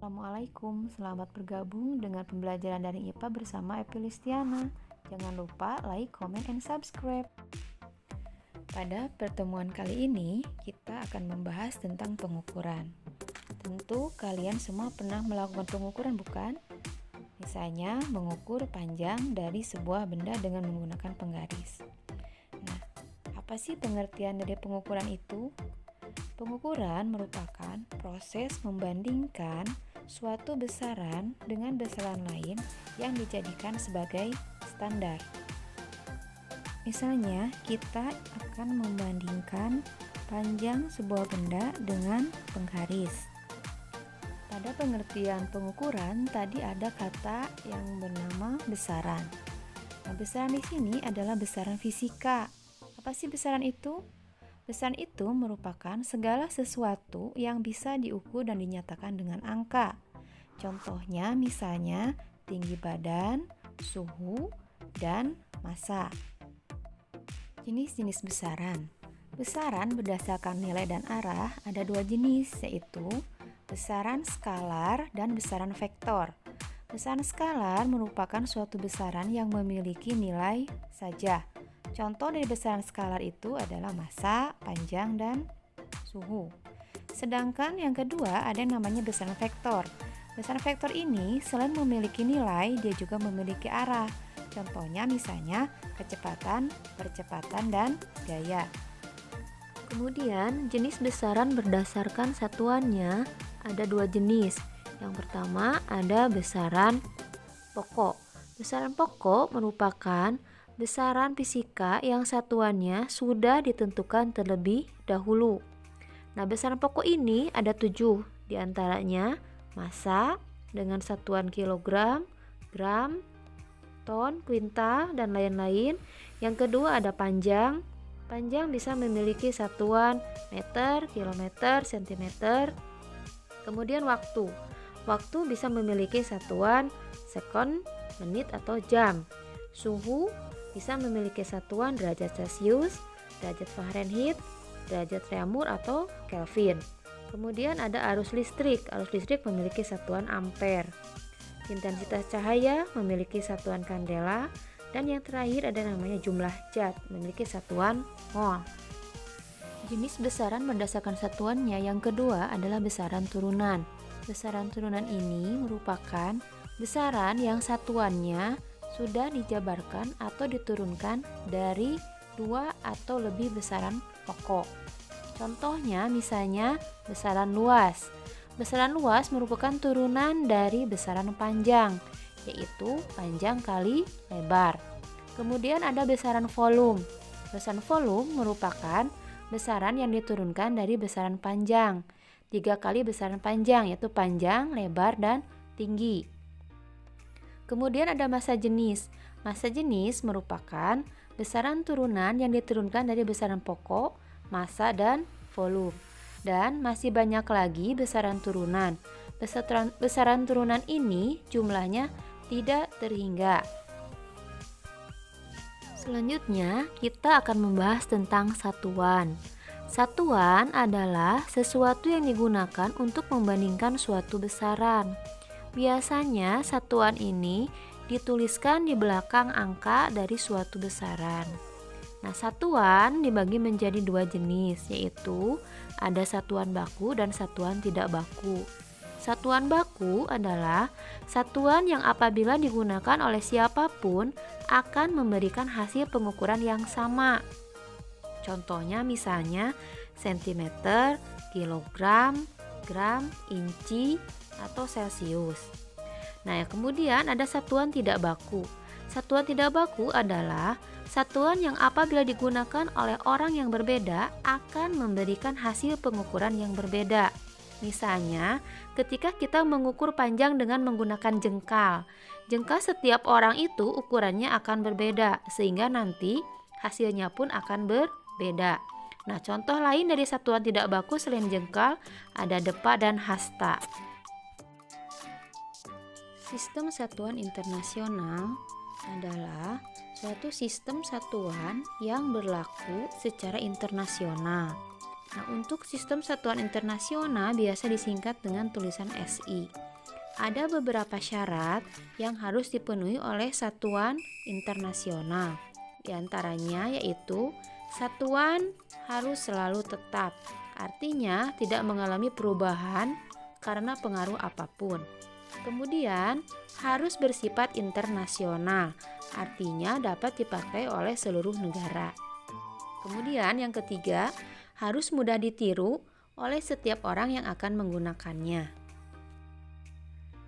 Assalamualaikum, selamat bergabung dengan pembelajaran daring IPA bersama Epi Listiana. Jangan lupa like, comment, and subscribe. Pada pertemuan kali ini, kita akan membahas tentang pengukuran. Tentu kalian semua pernah melakukan pengukuran, bukan? Misalnya, mengukur panjang dari sebuah benda dengan menggunakan penggaris. Nah, apa sih pengertian dari pengukuran itu? Pengukuran merupakan proses membandingkan suatu besaran dengan besaran lain yang dijadikan sebagai standar. Misalnya, kita akan membandingkan panjang sebuah benda dengan penggaris. Pada pengertian pengukuran, tadi ada kata yang bernama besaran. Nah, besaran di sini adalah besaran fisika. Apa sih besaran itu? Besaran itu merupakan segala sesuatu yang bisa diukur dan dinyatakan dengan angka. Contohnya misalnya tinggi badan, suhu, dan massa. Jenis-jenis besaran. Besaran berdasarkan nilai dan arah ada dua jenis, yaitu besaran skalar dan besaran vektor. Besaran skalar merupakan suatu besaran yang memiliki nilai saja. Contoh dari besaran skalar itu adalah massa, panjang, dan suhu. Sedangkan yang kedua ada yang namanya besaran vektor. Besaran vektor ini selain memiliki nilai, dia juga memiliki arah. Contohnya misalnya kecepatan, percepatan, dan gaya. Kemudian jenis besaran berdasarkan satuannya ada dua jenis. Yang pertama ada besaran pokok. Besaran pokok merupakan besaran fisika yang satuannya sudah ditentukan terlebih dahulu. Nah, besaran pokok ini ada 7, diantaranya massa dengan satuan kilogram, gram, ton, kuintal, dan lain-lain. Yang kedua ada panjang. Panjang bisa memiliki satuan meter, kilometer, sentimeter. Kemudian waktu. Waktu bisa memiliki satuan sekon, menit, atau jam. Suhu bisa memiliki satuan derajat Celcius, derajat Fahrenheit, derajat Reaumur atau Kelvin. Kemudian ada arus listrik. Arus listrik memiliki satuan ampere. Intensitas cahaya memiliki satuan kandela, dan yang terakhir ada namanya jumlah zat, memiliki satuan mol. Jenis besaran berdasarkan satuannya yang kedua adalah besaran turunan. Besaran turunan ini merupakan besaran yang satuannya sudah dijabarkan atau diturunkan dari 2 atau lebih besaran pokok. Contohnya misalnya besaran luas. Besaran luas merupakan turunan dari besaran panjang, yaitu panjang kali lebar. Kemudian ada besaran volume. Besaran volume merupakan besaran yang diturunkan dari besaran panjang. 3 kali besaran panjang, yaitu panjang, lebar, dan tinggi. Kemudian ada massa jenis. Massa jenis merupakan besaran turunan yang diturunkan dari besaran pokok, massa, dan volume. Dan masih banyak lagi besaran turunan. Besaran turunan ini jumlahnya tidak terhingga. Selanjutnya kita akan membahas tentang satuan. Satuan adalah sesuatu yang digunakan untuk membandingkan suatu besaran. Biasanya satuan ini dituliskan di belakang angka dari suatu besaran. Nah, satuan dibagi menjadi dua jenis, yaitu ada satuan baku dan satuan tidak baku. Satuan baku adalah satuan yang apabila digunakan oleh siapapun akan memberikan hasil pengukuran yang sama. Contohnya misalnya sentimeter, kilogram, gram, inci, atau Celcius. Nah, kemudian ada satuan tidak baku. Satuan tidak baku adalah satuan yang apabila digunakan oleh orang yang berbeda akan memberikan hasil pengukuran yang berbeda. Misalnya, ketika kita mengukur panjang dengan menggunakan jengkal. Jengkal setiap orang itu ukurannya akan berbeda, sehingga nanti hasilnya pun akan berbeda. Nah, contoh lain dari satuan tidak baku selain jengkal ada depa dan hasta. Sistem satuan internasional adalah suatu sistem satuan yang berlaku secara internasional. Nah, untuk sistem satuan internasional biasa disingkat dengan tulisan SI. ada beberapa syarat yang harus dipenuhi oleh satuan internasional. Di antaranya yaitu satuan harus selalu tetap, artinya tidak mengalami perubahan karena pengaruh apapun. Kemudian harus bersifat internasional, artinya dapat dipakai oleh seluruh negara. Kemudian yang ketiga, harus mudah ditiru oleh setiap orang yang akan menggunakannya.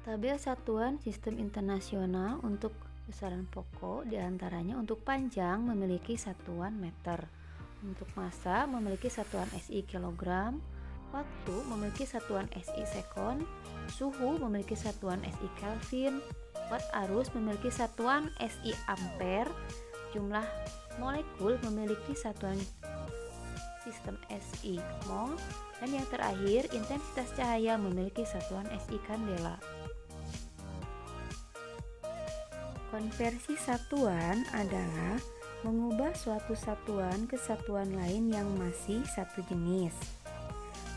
Tabel satuan sistem internasional untuk besaran pokok diantaranya untuk panjang memiliki satuan meter, untuk massa memiliki satuan SI kilogram, waktu memiliki satuan SI sekon, suhu memiliki satuan SI Kelvin, watt arus memiliki satuan SI ampere, jumlah molekul memiliki satuan sistem SI mol, dan yang terakhir intensitas cahaya memiliki satuan SI kandela. Konversi satuan adalah mengubah suatu satuan ke satuan lain yang masih satu jenis.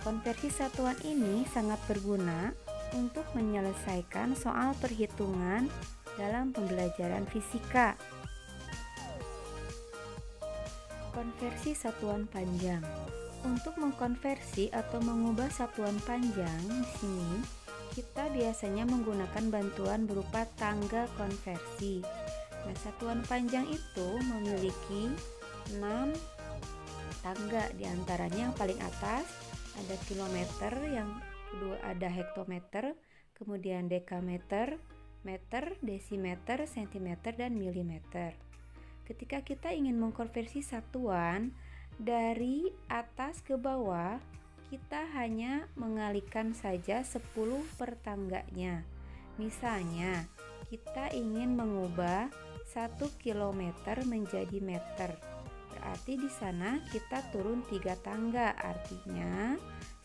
Konversi satuan ini sangat berguna untuk menyelesaikan soal perhitungan dalam pembelajaran fisika. Konversi satuan panjang. Untuk mengkonversi atau mengubah satuan panjang di sini, kita biasanya menggunakan bantuan berupa tangga konversi. Nah, satuan panjang itu memiliki 6 tangga, diantaranya yang paling atas ada kilometer, yang kedua ada hektometer, kemudian dekameter, meter, desimeter, sentimeter, dan milimeter. Ketika kita ingin mengkonversi satuan dari atas ke bawah, kita hanya mengalihkan saja 10 per tangganya. Misalnya, kita ingin mengubah 1 kilometer menjadi meter. Berarti di sana kita turun 3 tangga, artinya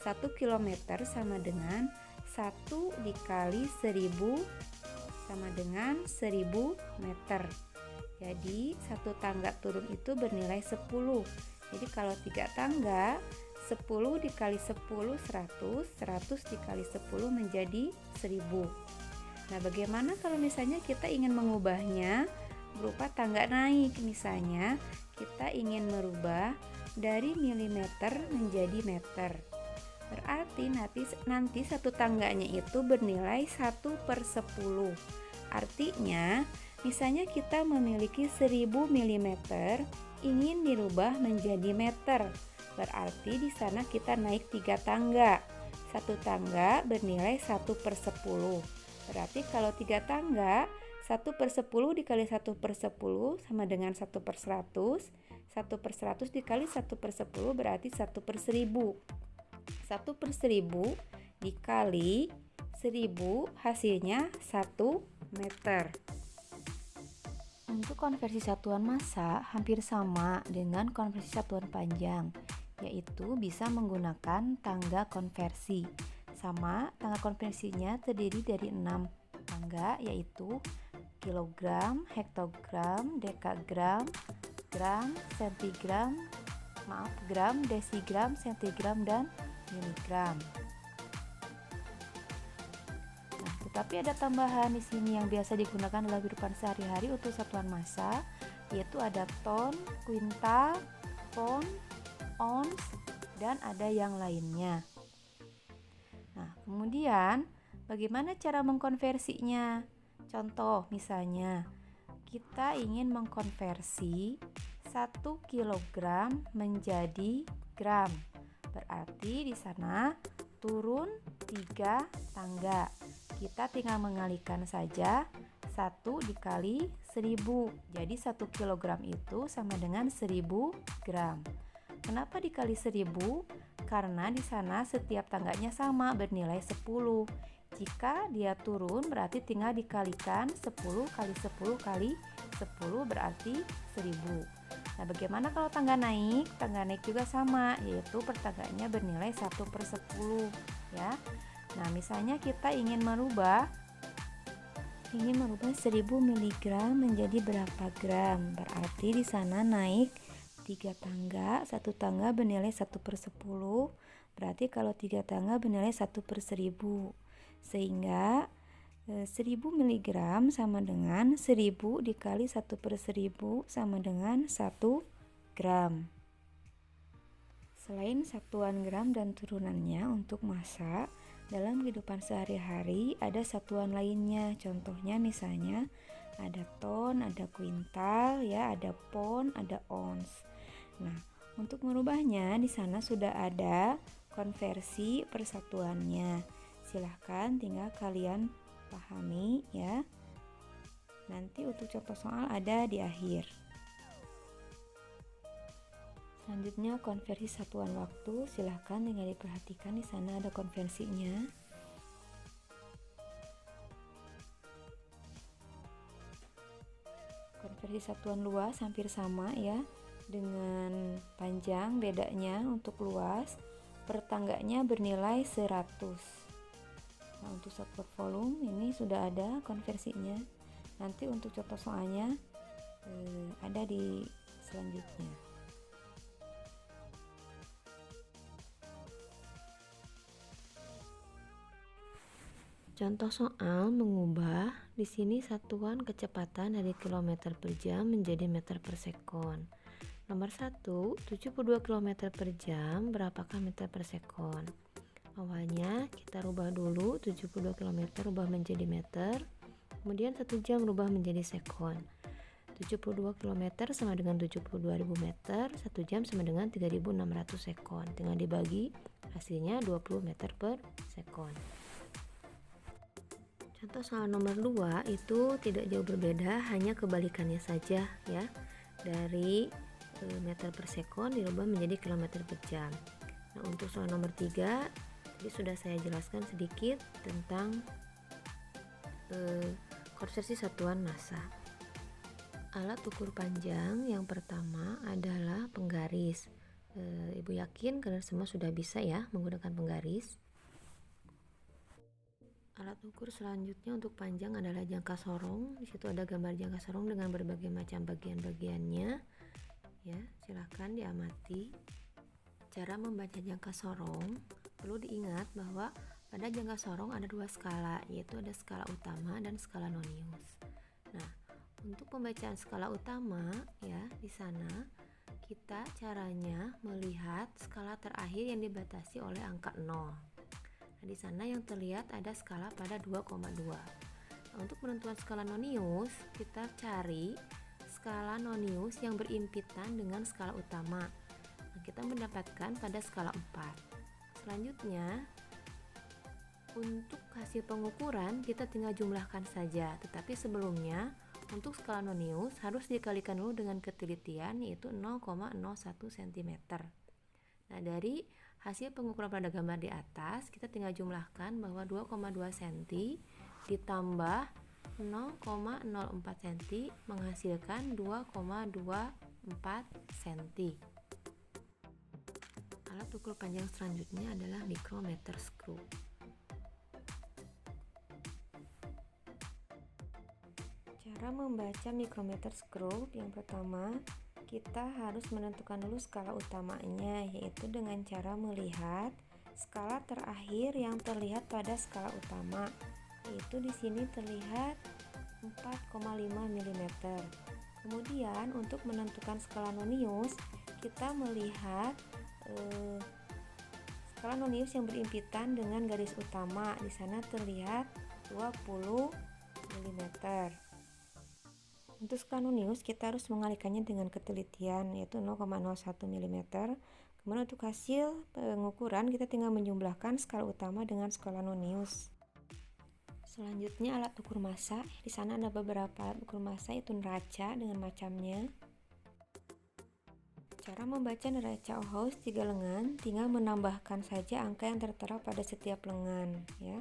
1 kilometer sama dengan 1 dikali 1000 sama dengan 1000 meter. Jadi 1 tangga turun itu bernilai 10. Jadi kalau 3 tangga, 10 dikali 10 100, 100 dikali 10 menjadi 1000. Nah, bagaimana kalau misalnya kita ingin mengubahnya berupa tangga naik? Misalnya kita ingin merubah dari milimeter menjadi meter. Berarti nanti 1 tangganya itu bernilai 1 per 10. Artinya, misalnya kita memiliki 1000 mm ingin dirubah menjadi meter. Berarti di sana kita naik 3 tangga. 1 tangga bernilai 1 per 10. Berarti kalau 3 tangga, 1 per 10 dikali 1 per 10 sama dengan 1 per 100. 1 per 100 dikali 1 per 10 berarti 1 per 1000. 1 per 1000 dikali 1000 hasilnya 1 meter. Untuk konversi satuan massa hampir sama dengan konversi satuan panjang, yaitu bisa menggunakan tangga konversi. Sama, tangga konversinya terdiri dari 6 tangga, yaitu kilogram, hektogram, dekagram, gram, gram, desigram, sentigram, dan miligram. Nah, tetapi ada tambahan di sini yang biasa digunakan dalam kehidupan sehari-hari untuk satuan massa, yaitu ada ton, kuintal, pound, ounce, dan ada yang lainnya. Nah, kemudian bagaimana cara mengkonversinya? Contoh misalnya, kita ingin mengkonversi 1 kilogram menjadi gram. Berarti di sana turun 3 tangga. Kita tinggal mengalihkan saja 1 dikali 1000. Jadi 1 kilogram itu sama dengan 1000 gram. Kenapa dikali 1000? Karena di sana setiap tangganya sama bernilai 10. Jika dia turun berarti tinggal dikalikan 10 kali 10 kali 10 berarti 1000. Nah, bagaimana kalau tangga naik? Tangga naik juga sama, yaitu per tangganya bernilai 1 per 10 ya. Nah, misalnya kita ingin merubah 1000 mg menjadi berapa gram? Berarti di sana naik 3 tangga, 1 tangga bernilai 1 per 10, berarti kalau 3 tangga bernilai 1 per 1000. Sehingga 1000 mg sama dengan 1000 dikali 1/1000 sama dengan 1 gram. Selain satuan gram dan turunannya untuk massa, dalam kehidupan sehari-hari ada satuan lainnya. Contohnya misalnya ada ton, ada kuintal, ya, ada pon, ada ons. Nah, untuk merubahnya di sana sudah ada konversi persatuannya. Silahkan tinggal kalian pahami ya. Nanti untuk contoh soal ada di akhir. Selanjutnya konversi satuan waktu, silahkan tinggal diperhatikan di sana ada konversinya. Konversi satuan luas hampir sama ya, dengan panjang bedanya untuk luas per tangganya bernilai 100. Nah, untuk satuan volume ini sudah ada konversinya. Nanti untuk contoh soalnya ada di selanjutnya. Contoh soal mengubah di sini satuan kecepatan dari kilometer per jam menjadi meter per sekon. Nomor 1, 72 km per jam berapakah meter per sekon? Awalnya kita rubah dulu 72 km rubah menjadi meter, kemudian 1 jam rubah menjadi sekon. 72 km sama dengan 72.000 meter, 1 jam sama dengan 3.600 sekon. Tinggal dibagi, hasilnya 20 meter per sekon. Contoh soal nomor 2 itu tidak jauh berbeda, hanya kebalikannya saja ya. Dari meter per sekon dirubah menjadi kilometer per jam. Nah, untuk soal nomor 3 tadi sudah saya jelaskan sedikit tentang konversi satuan massa. Alat ukur panjang yang pertama adalah penggaris. Ibu yakin kalian semua sudah bisa ya menggunakan penggaris. Alat ukur selanjutnya untuk panjang adalah jangka sorong. Di situ ada gambar jangka sorong dengan berbagai macam bagian-bagiannya. Ya, silakan diamati. Cara membaca jangka sorong, perlu diingat bahwa pada jangka sorong ada 2 skala, yaitu ada skala utama dan skala nonius. Nah, untuk pembacaan skala utama ya, di sana kita caranya melihat skala terakhir yang dibatasi oleh angka 0. Nah, di sana yang terlihat ada skala pada 2,2. Nah, untuk penentuan skala nonius, kita cari skala nonius yang berimpitan dengan skala utama. Nah, kita mendapatkan pada skala 4. Selanjutnya, untuk hasil pengukuran kita tinggal jumlahkan saja, tetapi sebelumnya untuk skala nonius harus dikalikan dulu dengan ketelitian, yaitu 0,01 cm. Nah, dari hasil pengukuran pada gambar di atas, kita tinggal jumlahkan bahwa 2,2 cm ditambah 0,04 cm menghasilkan 2,24 cm. Alat ukur panjang selanjutnya adalah micrometer screw. Cara membaca micrometer screw, yang pertama kita harus menentukan dulu skala utamanya, yaitu dengan cara melihat skala terakhir yang terlihat pada skala utama, yaitu di sini terlihat 4,5 mm. Kemudian untuk menentukan skala nonius, kita melihat skala nonius yang berimpitan dengan garis utama. Di sana terlihat 20 mm. Untuk skala nonius kita harus mengalihkannya dengan ketelitian, yaitu 0,01 mm. Kemudian untuk hasil pengukuran kita tinggal menjumlahkan skala utama dengan skala nonius. Selanjutnya alat ukur massa. Di sana ada beberapa alat ukur massa, yaitu neraca dengan macamnya. Cara membaca neraca Ohaus 3 lengan, tinggal menambahkan saja angka yang tertera pada setiap lengan ya.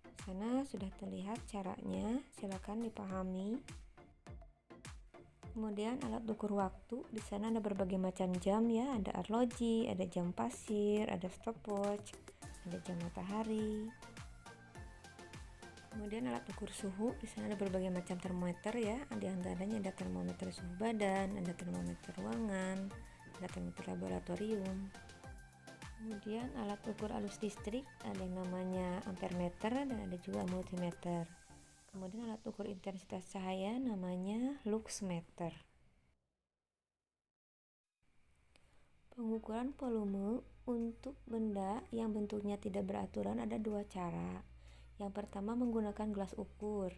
Di sana sudah terlihat caranya, silakan dipahami. Kemudian alat ukur waktu, di sana ada berbagai macam jam ya, ada arloji, ada jam pasir, ada stopwatch, ada jam matahari. Kemudian alat ukur suhu, di sana ada berbagai macam termometer ya, di antaranya ada termometer suhu badan, ada termometer ruangan, ada termometer laboratorium. Kemudian alat ukur arus listrik, ada yang namanya ampermeter dan ada juga multimeter. Kemudian alat ukur intensitas cahaya namanya luxmeter. Pengukuran volume untuk benda yang bentuknya tidak beraturan ada dua cara. Yang pertama menggunakan gelas ukur.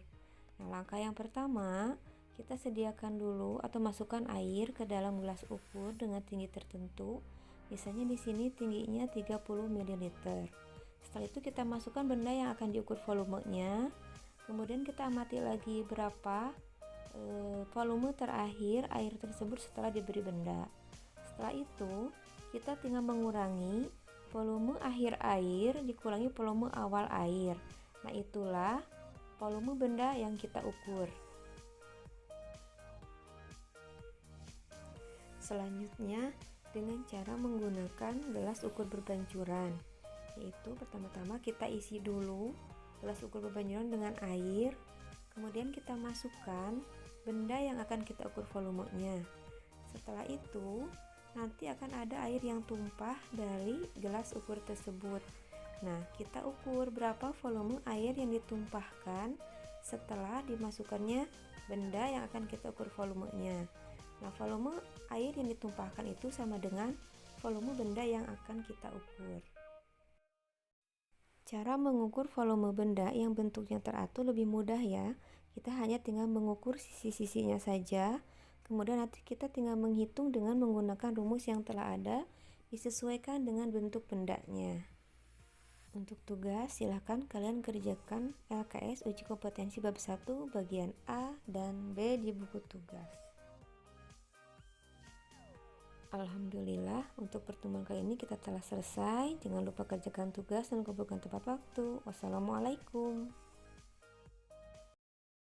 Nah, langkah yang pertama, kita sediakan dulu atau masukkan air ke dalam gelas ukur dengan tinggi tertentu. Misalnya di sini tingginya 30 ml. Setelah itu kita masukkan benda yang akan diukur volumenya. Kemudian kita amati lagi berapa volume terakhir air tersebut setelah diberi benda. Setelah itu, kita tinggal mengurangi volume akhir air dikurangi volume awal air. Nah, itulah volume benda yang kita ukur. Selanjutnya, dengan cara menggunakan gelas ukur berbancuran, yaitu pertama-tama kita isi dulu gelas ukur berbancuran dengan air, kemudian kita masukkan benda yang akan kita ukur volumenya. Setelah itu, nanti akan ada air yang tumpah dari gelas ukur tersebut. Nah, kita ukur berapa volume air yang ditumpahkan setelah dimasukkannya benda yang akan kita ukur volumenya. Nah, volume air yang ditumpahkan itu sama dengan volume benda yang akan kita ukur. Cara mengukur volume benda yang bentuknya teratur lebih mudah ya. Kita hanya tinggal mengukur sisi-sisinya saja. Kemudian nanti kita tinggal menghitung dengan menggunakan rumus yang telah ada, disesuaikan dengan bentuk bendanya. Untuk tugas, silakan kalian kerjakan LKS uji kompetensi bab 1 bagian A dan B di buku tugas. Alhamdulillah, untuk pertemuan kali ini kita telah selesai. Jangan lupa kerjakan tugas dan kumpulkan tepat waktu. Wassalamualaikum.